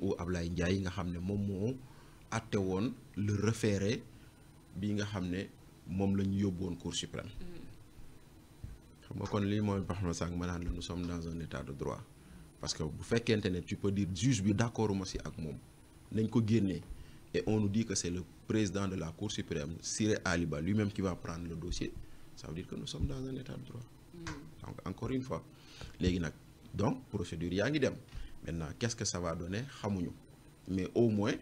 ou Ablaye Ndiaye nga xam ne moom moo àtte woon le référé bi nga xam ne moom la ñu yóbbu woon Cour suprême. xam nga kon lii mooy wax na sànq ma naan la nous sommes dans un état de droit parce que bu fekkente ne tu peux dire juge bi d'accord ma si ak moom nañ ko génnee et on nous dit que c'est le président de la Cour suprême Siré Ali Ba lui-même qui va prendre le dossier ça veut dire que nous sommes dans un état de droit. Donc encore une fois léegi nag donc procédure yaa ngi dem maintenant qu'est-ce que ça va donner xamuñu mais au moins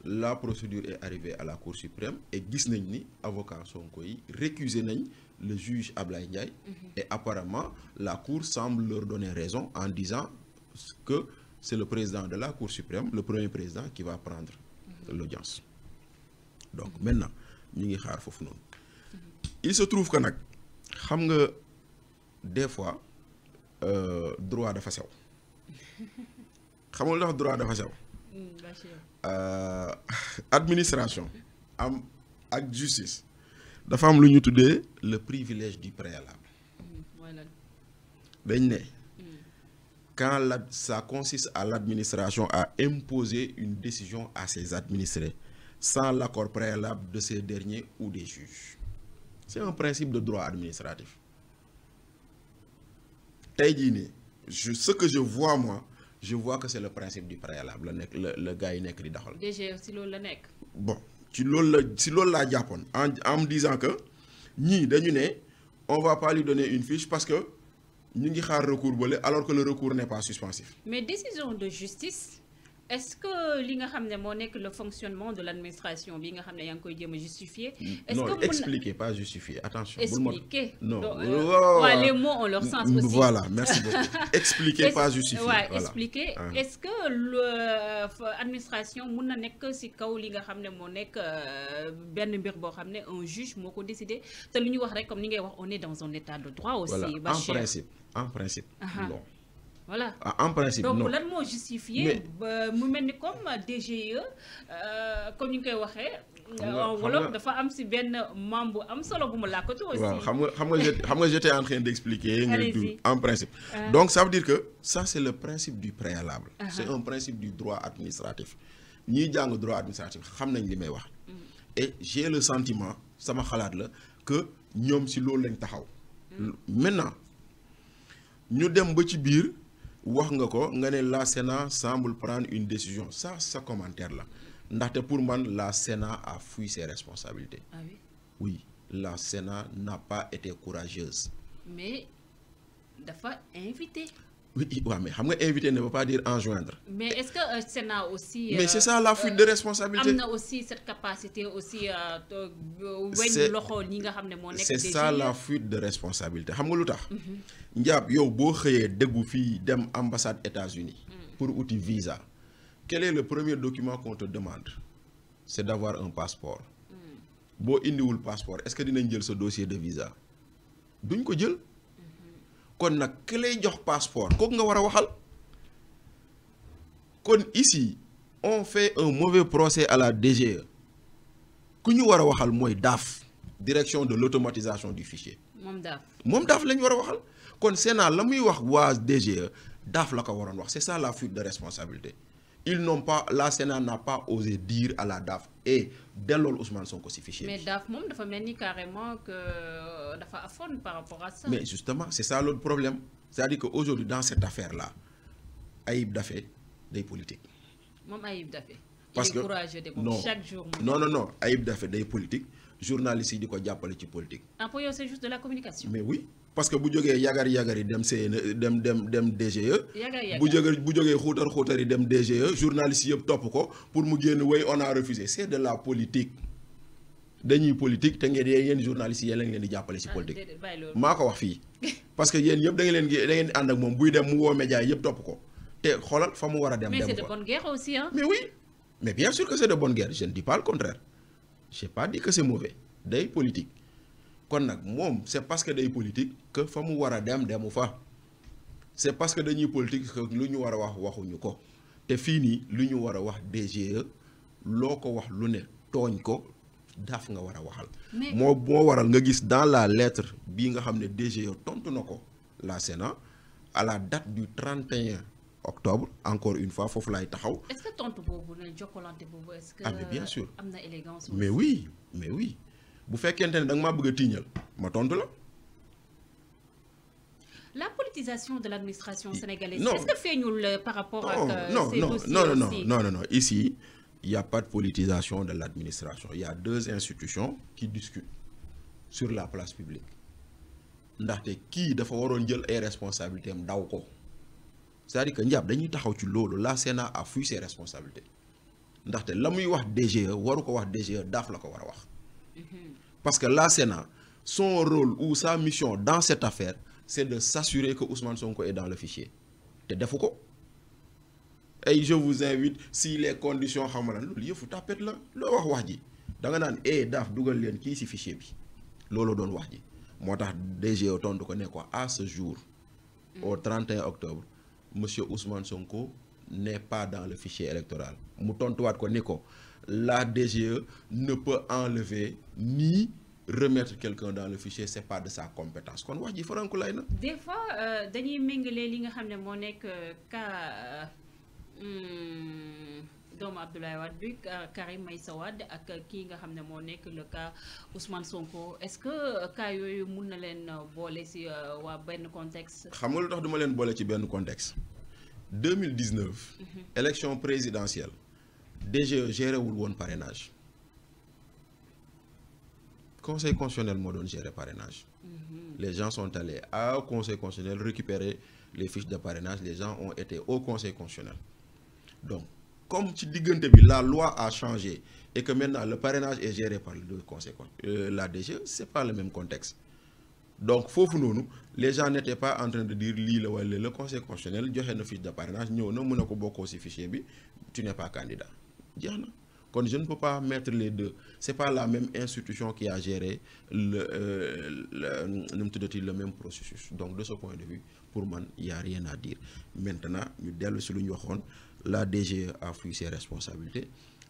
la procédure est arrivée à la Cour suprême et gis nañ ni avocat Sonko yi récusé nañ le juge Ablaye Ndiaye. Et apparemment la Cour semble leur donner raison en disant que c'est le président de la Cour suprême le premier président qui va prendre l'audience. Donc maintenant ñu ngi xaar foofu noonu. Il se trouve que nag xam nga des fois droit dafa sew xamul ndax droit dafa sew. Administration am ak justice dafa am lu ñu tuddee le privilège du préalable. dañ ne quand ça consiste à l'administration à imposer une décision à ses administrés sans l'accord préalable de ces derniers ou des juges. C'est un principe de droit administratif. tey jii nii ce que je vois moi je vois que c'est le principe du préalable la nekk le gars yi nekk di doxal. DG si loolu la nekk. bon ci loolu laa jàppoon en me disant que ñii dañu ne on va pas lui donner une fiche parce que ñu ngi xaar recours bële alors que le recours n'est pas suspensif. Mais décision de justice est-ce que li nga xam ne moo nekk le fonctionnement de l'administration bi nga xam ne yaa ngi koy jéem a justifier. Est-ce non que expliquer pas justifier attention. expliquer non les mots ont leur sens aussi. Voilà merci beaucoup. Expliquer pas justifier. Ouais, voilà expliquer. Est-ce que l'administration mun na nekk ci kaw li nga xam ne moo nekk benn mbir boo xam ne un juge moo ko décidé te lu ñu wax rek comme ni ngay wax on est dans un état de droit aussi. Voilà en principe non. Voilà. En principe donc non. lan moo justifié mu mel ni comme DGE comme ni nga koy waxee. wolof dafa am ci benn membre bu am solo bu mu làkkatu aussi. waaw xam nga j'étais en train d'expliquer. en principe. Donc ça veut dire que ça c'est le principe du préalable. C'est un principe du droit administratif. ñiy jàng droit administratif xam nañ li may wax. Et j'ai le sentiment sama xalaat la que ñoom ci loolu lañ taxaw. Maintenant ñu dem ba ci biir. wax nga ko nga ne la Sénat semble prendre une décision ça sa commentaire la ndaxte pour man la Sénat a fui ses responsabilités. Ah oui. Oui la Sénat n'a pas été courageuse. Mais dafa invité. Oui waaw mais xam nga invité ne veut pas dire enjoindre. Mais est-ce que Sénat aussi. Mais c'est ça la fuite de responsabilité. am na aussi cette capacité aussi weñ loxo ñi nga xam ne moo nekk. C'est ça la fuite de responsabilité xam nga lu tax. Njaab yow boo xëyee déggu fii dem ambassade États-Unis pour outil visa. Quel est le premier document qu'on te demande? C'est d'avoir un passeport. boo indiwul passeport est-ce que dinañ jël sa dossier de visa? duñ ko jël. kon nag ki lay jox passeport kooku nga war a waxal. kon ici on fait un mauvais procès à la DGE. ku ñu war a waxal mooy DAF. Direction de l'automatisation du fichier. moom DAF la ñu war a waxal. kon Sénat la muy wax waa DGE DAF la ko waroon wax c'est ça la fuite de responsabilité. Ils n'ont pas la Sénat n'a pas osé dire à la DAF et dellool Ousmane Sonko ci fichier bi. Mais DAF moom dafa mel ni carrément que dafa afoon par rapport à ça. Mais justement c'est ça l'autre problème c'est-à-dire que aujourd'hui dans cette affaire là Ayib Daffé day politique. moom Ayib Daffé. parce il est que courageux de moom chaque jour. non Ayib Daffé day politique journaliste yi di ko jàppale ci politique. Ah pour yow c'est juste de la communication. Mais oui. parce que bu jógee yagari dem dem DGE. bu jógee xuutar yi dem DGE journalistes yëpp topp ko pour mu génn way on a refusé c'est de la politique. dañuy politique te ngeen yéen journalistes yi yéen a ngi leen di jàppale ci politique. maa ko wax fii. parce que yéen yëpp da ngeen di ànd ak moom buy dem mu woo média yëpp topp ko te xoolal fa mu war a dem. mais dem c'est de bonne guerre aussi hein. Mais oui mais bien sûr que c'est de bonne guerre je ne dis pas le contraire j'ai pas dit que c'est mauvais day politique. kon nag moom c'est parce que day politique que fa mu war a demu fa c'est parce que dañuy politique que lu ñu war a wax waxuñu ko te fii nii lu ñu war a wax DGE loo ko wax lu ne tooñ ko DAF nga war a waxal. moo waral nga gis dans la lettre bii nga xam ne DGE tontu na ko la Sénat à la date du 31 octobre encore une fois foofu laay taxaw. est-ce que tontu boobu ne Jokalante boobu est-ce que. ah mais bien sûr am na élégance mais oui bu fekkente ne da nga maa bëgg a tiiñal ma tontu la. La politisation de l'administration sénégalaise. Non. Est-ce que feeñul par rapport à ces non, dossiers non, aussi? non. Ici, il n'y a pas de politisation de l'administration. Il y a deux institutions qui discutent sur la place publique. ndaxte kii dafa waroon jël ay responsabilités am daw ko c'est-à-dire que njàpp dañuy taxaw ci loolu la Sénat a fui ses responsabilités ndaxte la muy wax DGE waru ko wax DGE daaf la ko war a wax. Parce que la Sénat son rôle ou sa mission dans cette affaire c'est de s'assurer que Ousmane Sonko est dans le fichier te defu ko ay je vous invite si les conditions xam nga lan loolu yëfu tapet la loo wax ji da nga naan daaf dugal leen kii ci fichier bi loolu doon wax ji moo tax DGE tontu ko ne ko à ce jour au 31 octobre monsieur Ousmane Sonko n'est pas dans le fichier électoral mu tontuwaat ko ni ko la DGE ne peut enlever ni remettre quelqu'un dans le fichier c'est pas de sa compétence kon wax ji faranku lay na. Des fois dañuy méngale li nga xam ne moo nekk cas doomu Abdoulaye Wade bi Karim Meïssa Wade ak kii nga xam ne moo nekk le cas Ousmane Sonko est-ce que cas yooyu mun na leen boole ci waa benn contexte. xam nga lu tax duma leen boole ci benn contexte 2019. élection présidentielle DGE géré wul woon parrainage. Conseil constitutionnel moo doon gérer parrainage. Les gens sont allés au Conseil constitutionnel récupérer les fiches de parrainage les gens ont été au Conseil constitutionnel donc comme ci diggante bi la loi a changé et que maintenant le parrainage est géré par le Conseil la DGE c'est pas le même contexte donc foofu noonu les gens n'étaient pas en train de dire lii la wala le Conseil constitutionnel joxe na fiche de parrainage ñëw na mën na ko bokkoo ci fichier bi tu n'es pas candidat jeex na. Kon je ne peux pas mettre les deux c'est pas la même institution qui a géré le même processus donc de ce point de vue pour man il y a rien à dire maintenant ñu dellu ci lu ñu waxoon la DGE a fui ses responsabilités.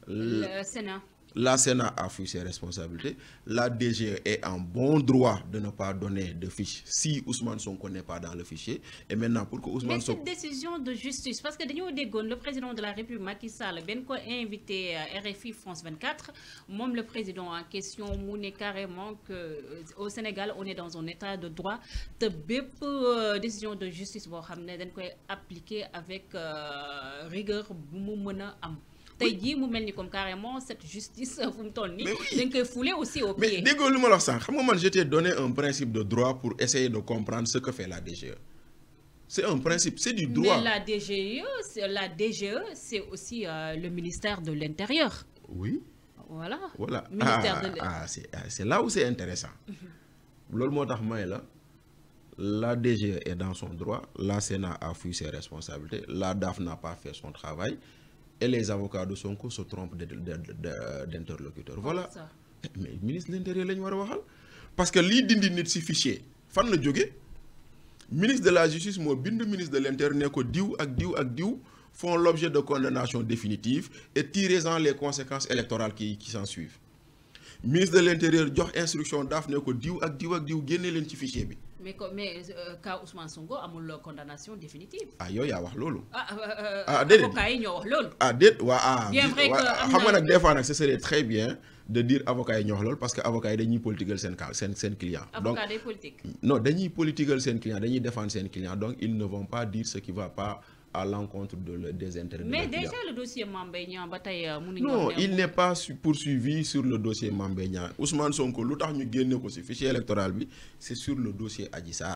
Le Sénat. La Sénat a fui ses responsabilités. La DGE est en bon droit de ne pas donner de fiche si Ousmane Sonko n'est pas dans le fichier. Et maintenant, pour que Ousmane Sonko... Mais cette décision de justice, parce que dañoo déggoon le président de la République Macky Sall ben ko invité RFI France 24 moom le président en question mu ne carrément que au Sénégal on est dans un état de droit te bépp décision de justice boo xam ne dañ koy appliquer avec rigueur bu mu mën a am. tey jii mu mel ni comme carrément cette justice fu mu toll nii dañ koy fouler aussi au pied. Mais déggoo lu ma la wax sànq xam nga man je t'ai donné un principe de droit pour essayer de comprendre ce que fait la DGE. C'est un principe, c'est du droit. Mais la DGE c'est aussi le ministère de l'Intérieur. Oui. Voilà. C'est là où c'est intéressant. Loolu moo tax may la DGE est dans son droit, la Sénat a fui ses responsabilités, la DAF n'a pas fait son travail. Et les avocats de Sonko se trompent d'interlocuteur. Voilà. Mais ministre de l'Intérieur la ñu war a waxal parce que lii dindi nit ci fichier fan la jóge ministre de la Justice moo bind ministre de l'Intérieur ne ko diw ak diw ak diw font l'objet de condamnation définitive et tirez-en les conséquences électorales qui s'en suivent. Ministre de l'Intérieur jox instruction daaf ne ko diw ak diw génne leen ci fichier bi. Mais cas Ousmane Sonko amul condamnation définitive. Yow yaa wax loolu. Déedéet avocat yi ñoo wax loolu. Déet bien vrai que xam nga nag des fois nag ce serait très bien de dire avocat yi ñoo wax loolu parce que avocat yi dañuy politiquer seen client. Avocat day politique. Non dañuy politiquer seen client dañuy défendre seen client donc ils ne vont pas dire ce qui va pas à l'encontre des intérêts. Mais déjà le dossier Mame Mbaye Niang ba tey non il n'est pas poursuivi sur le dossier Mame Mbaye Niang Ousmane Sonko lu tax ñu génne ko ci fichier électoral bi c'est sur le dossier Adji Sarr.